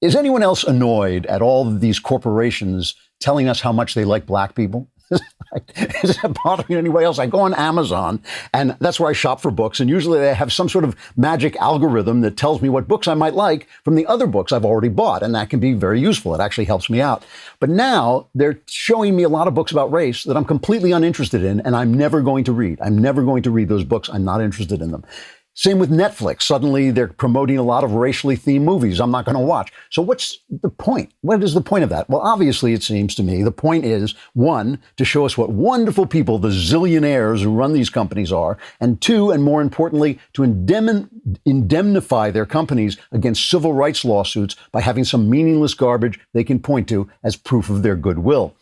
Is anyone else annoyed at all of these corporations telling us how much they like black people? Is that bothering anybody else? I go on Amazon, and that's where I shop for books. And usually they have some sort of magic algorithm that tells me what books I might like from the other books I've already bought. And that can be very useful. It actually helps me out. But now they're showing me a lot of books about race that I'm completely uninterested in, and I'm never going to read. I'm never going to read those books. I'm not interested in them. Same with Netflix. Suddenly they're promoting a lot of racially themed movies I'm not going to watch. So what's the point? What is the point of that? Well, obviously, it seems to me the point is, one, to show us what wonderful people the zillionaires who run these companies are, and two, and more importantly, to indemnify their companies against civil rights lawsuits by having some meaningless garbage they can point to as proof of their goodwill.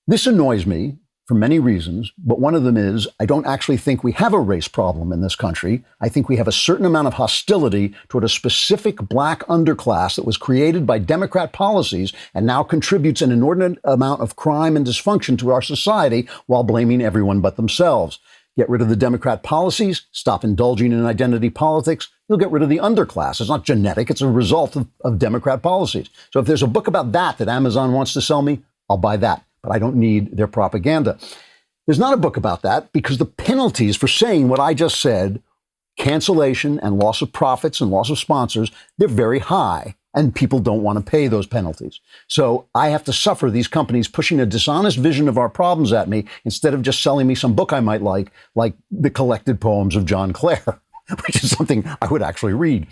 This annoys me for many reasons, but one of them is I don't actually think we have a race problem in this country. I think we have a certain amount of hostility toward a specific black underclass that was created by Democrat policies and now contributes an inordinate amount of crime and dysfunction to our society while blaming everyone but themselves. Get rid of the Democrat policies, stop indulging in identity politics, you'll get rid of the underclass. It's not genetic, it's a result of Democrat policies. So if there's a book about that Amazon wants to sell me, I'll buy that. But I don't need their propaganda. There's not a book about that because the penalties for saying what I just said, cancellation and loss of profits and loss of sponsors, they're very high, and people don't want to pay those penalties. So I have to suffer these companies pushing a dishonest vision of our problems at me instead of just selling me some book I might like the collected poems of John Clare, which is something I would actually read.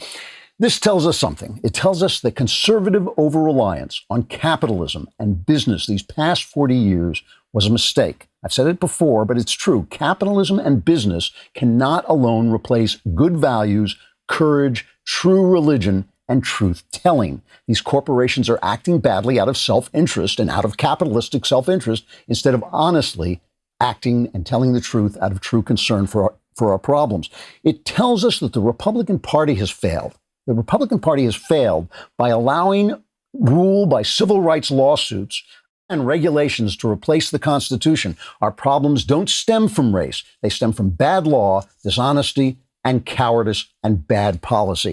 This tells us something. It tells us that conservative over-reliance on capitalism and business these past 40 years was a mistake. I've said it before, but it's true. Capitalism and business cannot alone replace good values, courage, true religion, and truth-telling. These corporations are acting badly out of self-interest and out of capitalistic self-interest instead of honestly acting and telling the truth out of true concern for our problems. It tells us that the Republican Party has failed. The Republican Party has failed by allowing rule by civil rights lawsuits and regulations to replace the Constitution. Our problems don't stem from race. They stem from bad law, dishonesty, and cowardice and bad policy.